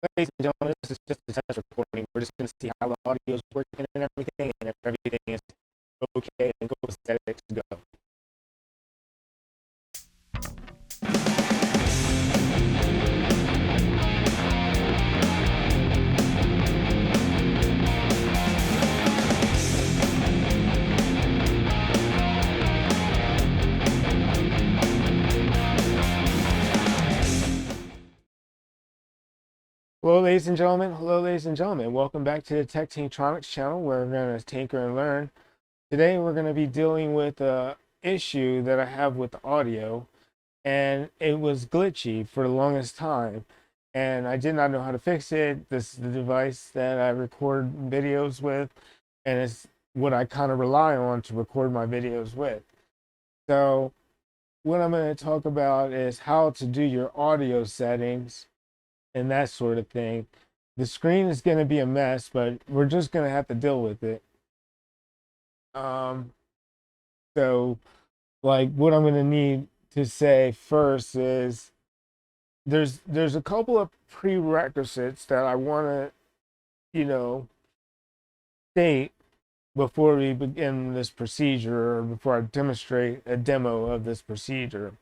Ladies and gentlemen, this is just a test recording. We're just going to see how the audio is working and everything, and if everything is okay, and go set it to go. Hello, ladies and gentlemen. Hello, ladies and gentlemen. Welcome back to the Tech Tinkronics channel, where we're going to tinker and learn. Today, we're going to be dealing with a issue that I have with the audio, and it was glitchy for the longest time, and I did not know how to fix it. This is the device that I record videos with, and it's what I kind of rely on to record my videos with. So, what I'm going to talk about is how to do your audio settings and that sort of thing. The screen is going to be a mess, but we're just going to have to deal with it. So like what I'm going to need to say first is there's a couple of prerequisites that I want to, state before we begin this procedure, or before I demonstrate a demo of this procedure.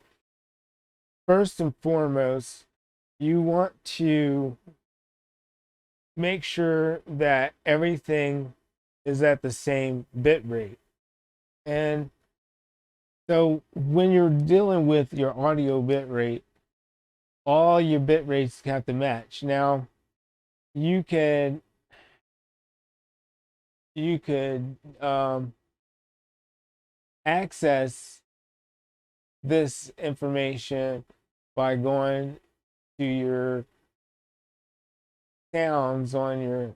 First and foremost, you want to make sure that everything is at the same bit rate. And so when you're dealing with your audio bit rate, all your bit rates have to match. Now, you could access this information by going to your sounds on your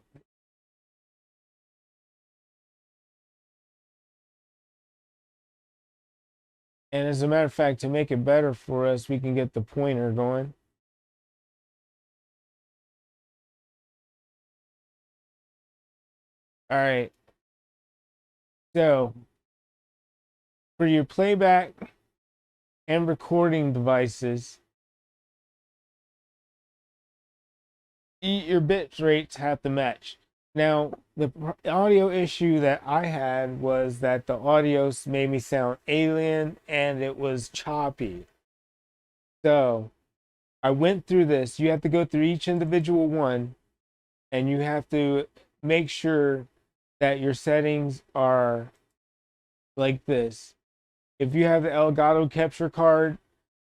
and as a matter of fact, to make it better for us, we can get the pointer going. All right. So for your playback and recording devices, your bit rates have to match. Now, the audio issue that I had was that the audio made me sound alien and it was choppy. So I went through this. You have to go through each individual one, and you have to make sure that your settings are like this. If you have the Elgato Capture Card,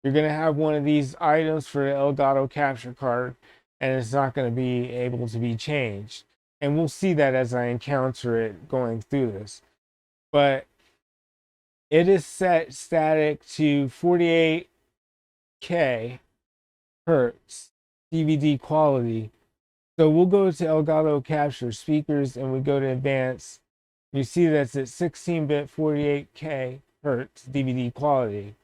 you're going to have one of these items for the Elgato Capture Card, and it's not going to be able to be changed. And we'll see that as I encounter it going through this. But it is set static to 48K hertz DVD quality. So we'll go to Elgato Capture Speakers and we go to Advanced. You see that's at 16-bit 48K hertz DVD quality.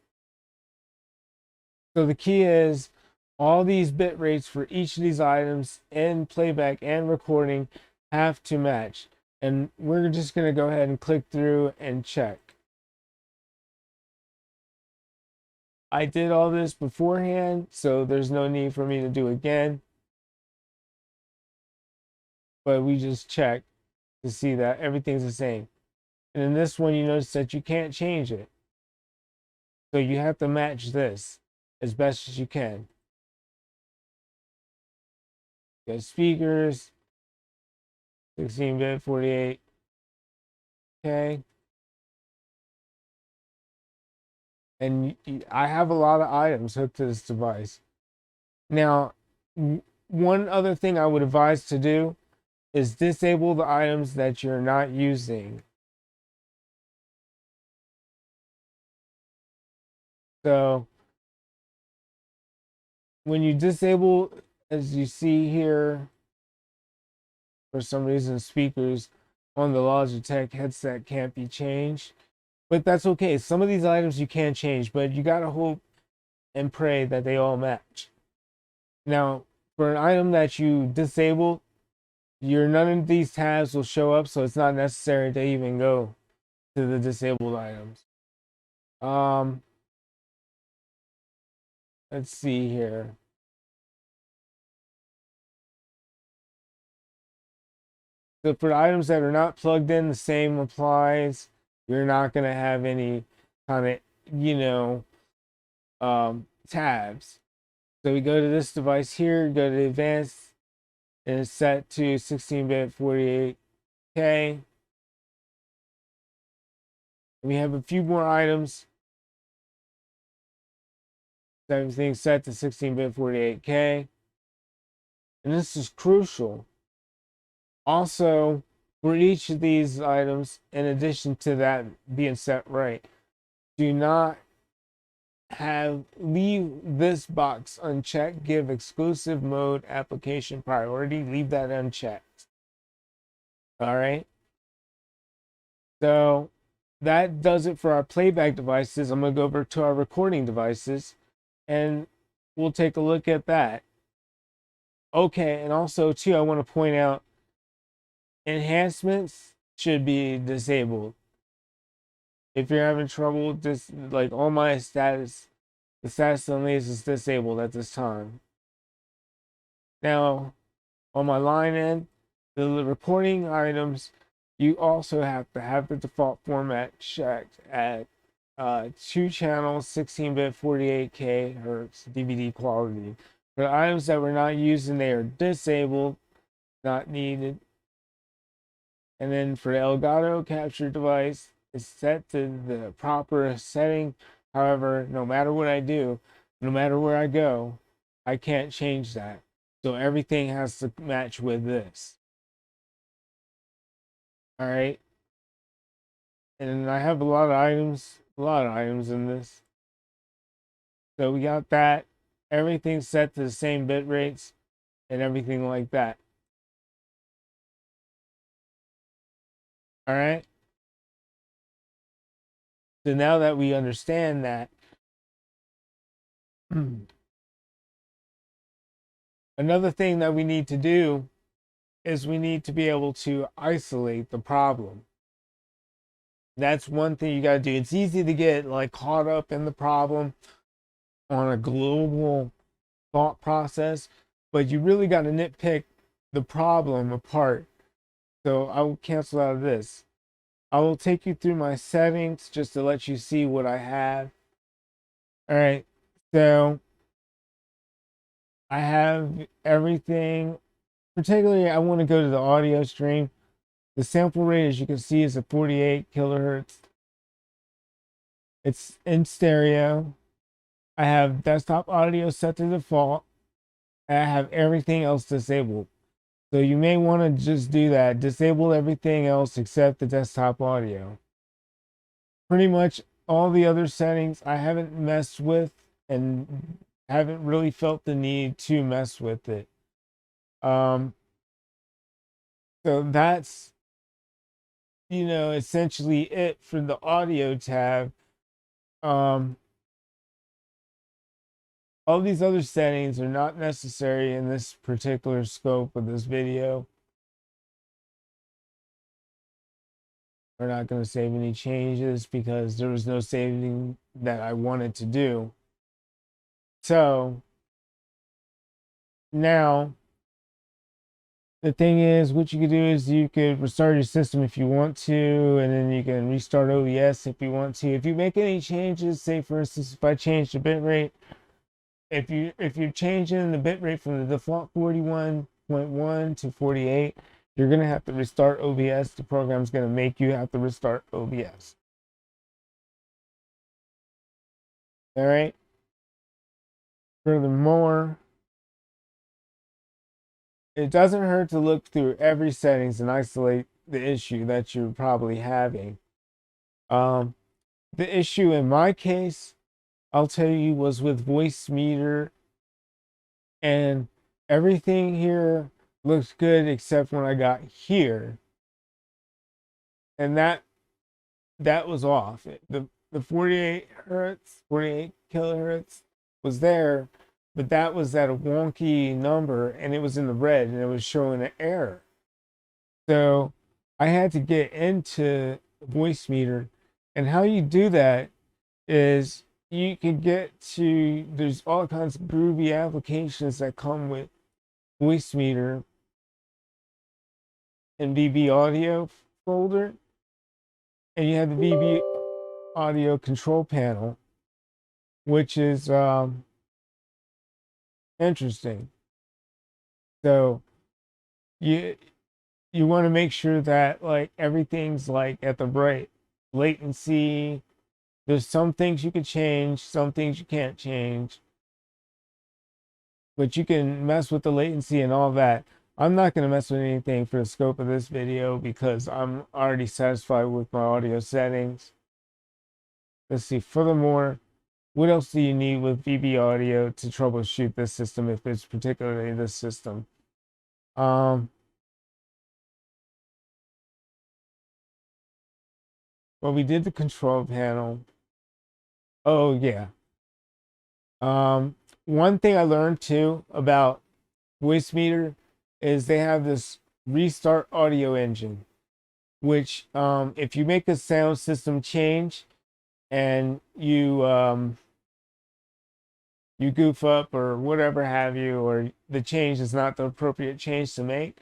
So the key is all these bit rates for each of these items in playback and recording have to match. And we're just going to go ahead and click through and check. I did all this beforehand, so there's no need for me to do again. But we just check to see that everything's the same. And in this one, you notice that you can't change it. So you have to match this as best as you can. Got speakers, 16-bit, 48. Okay. And I have a lot of items hooked to this device. Now, one other thing I would advise to do is disable the items that you're not using. So when you disable, as you see here, for some reason speakers on the Logitech headset can't be changed, but that's okay. Some of these items you can change, but you gotta hope and pray that they all match. Now, for an item that you disable, none of these tabs will show up, so it's not necessary to even go to the disabled items. Let's see here. So for the items that are not plugged in, the same applies. You're not going to have any kind of, tabs. So we go to this device here, go to advanced, and it's set to 16-bit 48K. We have a few more items. Everything's set to 16-bit 48K. And this is crucial. Also, for each of these items, in addition to that being set right, do not leave this box unchecked. Give exclusive mode application priority. Leave that unchecked. All right. So that does it for our playback devices. I'm going to go over to our recording devices and we'll take a look at that. Okay, and also too, I want to point out enhancements should be disabled. If you're having trouble with this, like all my status, the status on these is disabled at this time. Now, on my line end, the recording items, you also have to have the default format checked at 2 channels, 16-bit 48K hertz DVD quality. For the items that we're not using, they are disabled, not needed. And then for the Elgato Capture device, it's set to the proper setting. However, no matter what I do, no matter where I go, I can't change that. So everything has to match with this. All right. And I have a lot of items in this. So we got that. Everything's set to the same bit rates and everything like that. All right. So now that we understand that, another thing that we need to do is we need to be able to isolate the problem. That's one thing you got to do. It's easy to get like caught up in the problem on a global thought process, but you really got to nitpick the problem apart. So I will cancel out of this. I will take you through my settings just to let you see what I have. All right, so I have everything. Particularly, I want to go to the audio stream. The sample rate, as you can see, is a 48 kilohertz. It's in stereo. I have desktop audio set to default. And I have everything else disabled. So you may want to just do that. Disable everything else except the desktop audio. Pretty much all the other settings I haven't messed with and haven't really felt the need to mess with it. So that's, essentially it for the audio tab. All these other settings are not necessary in this particular scope of this video. We're not going to save any changes because there was no saving that I wanted to do. So now the thing is, what you could do is you could restart your system if you want to, and then you can restart OBS if you want to. If you make any changes, say for instance, if I change the bitrate, if you're changing the bitrate from the default 41.1 to 48, you're gonna have to restart OBS. The program's gonna make you have to restart OBS. All right. Furthermore, it doesn't hurt to look through every settings and isolate the issue that you're probably having. The issue in my case, I'll tell you, was with voice meter, and everything here looks good except when I got here, and that was off. The 48 hertz, 48 kilohertz was there, but that was at a wonky number and it was in the red and it was showing an error. So I had to get into voice meter, and how you do that is you can get to, there's all kinds of groovy applications that come with voice meter. in VB audio folder, and you have the VB audio control panel, which is interesting. So you want to make sure that like everything's like at the right latency. There's some things you can change, some things you can't change, but you can mess with the latency and all that. I'm not going to mess with anything for the scope of this video because I'm already satisfied with my audio settings. Let's see. Furthermore, what else do you need with VB audio to troubleshoot this system, if it's particularly this system? Well, we did the control panel. Oh yeah. One thing I learned too about Voicemeeter is they have this restart audio engine, which if you make a sound system change and you goof up or whatever have you, or the change is not the appropriate change to make,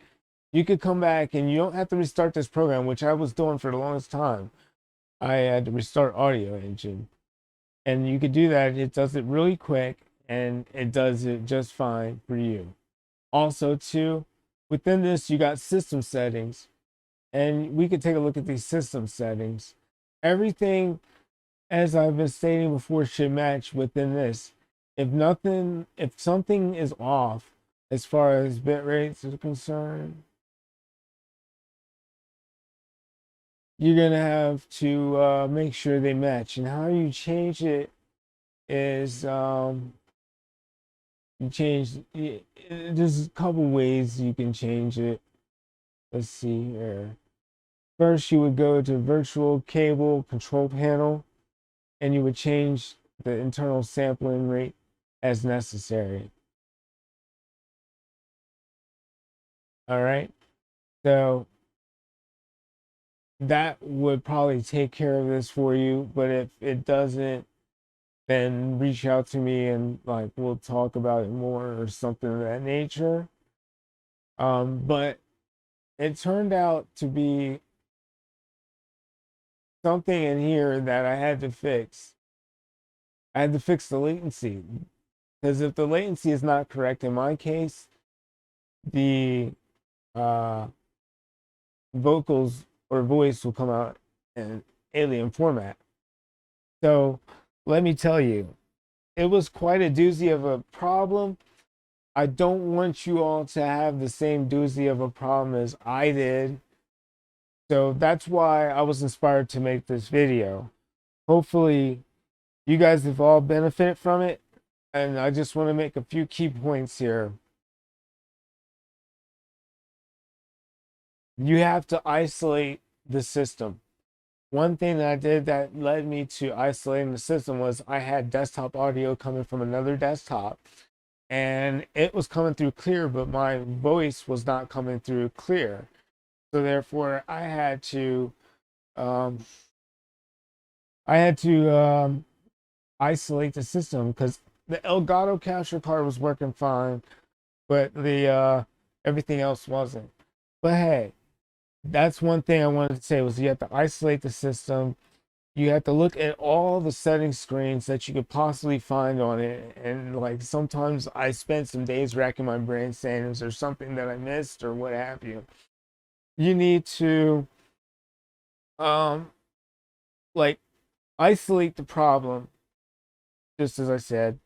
you could come back and you don't have to restart this program, which I was doing for the longest time. I had to restart audio engine, and you could do that. It does it really quick and it does it just fine for you. Also too, within this you got system settings, and we could take a look at these system settings. Everything, as I've been stating before, should match within this. If something is off as far as bit rates are concerned, you're gonna have to make sure they match. And how you change it is there's a couple ways you can change it. Let's see here. First, you would go to virtual cable control panel, and you would change the internal sampling rate as necessary. All right, so that would probably take care of this for you, but if it doesn't, then reach out to me and like we'll talk about it more or something of that nature. But it turned out to be something in here that I had to fix. I had to fix the latency, because if the latency is not correct in my case, the vocals or voice will come out in alien format. So let me tell you, it was quite a doozy of a problem. I don't want you all to have the same doozy of a problem as I did. So that's why I was inspired to make this video. Hopefully you guys have all benefited from it. And I just want to make a few key points here. You have to isolate the system. One thing that I did that led me to isolating the system was I had desktop audio coming from another desktop, and it was coming through clear, but my voice was not coming through clear. So therefore I had to isolate the system, because the Elgato Capture Card was working fine, but the everything else wasn't. But hey, that's one thing I wanted to say, was you have to isolate the system. You have to look at all the settings screens that you could possibly find on it. And like sometimes I spent some days racking my brain saying, is there something that I missed or what have you? You need to like isolate the problem, just as I said.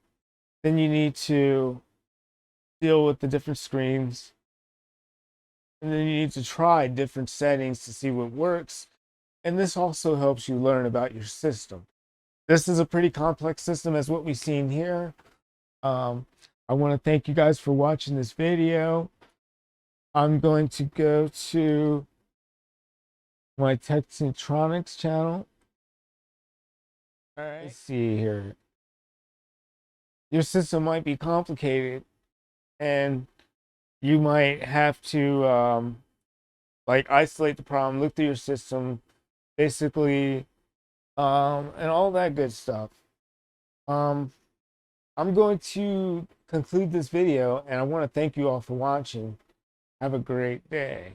Then you need to deal with the different screens. And then you need to try different settings to see what works. And this also helps you learn about your system. This is a pretty complex system, as what we've seen here. I want to thank you guys for watching this video. I'm going to go to my Technitronics channel. All right. Let's see here. Your system might be complicated, and you might have to like isolate the problem, look through your system, basically, and all that good stuff. I'm going to conclude this video, and I want to thank you all for watching. Have a great day.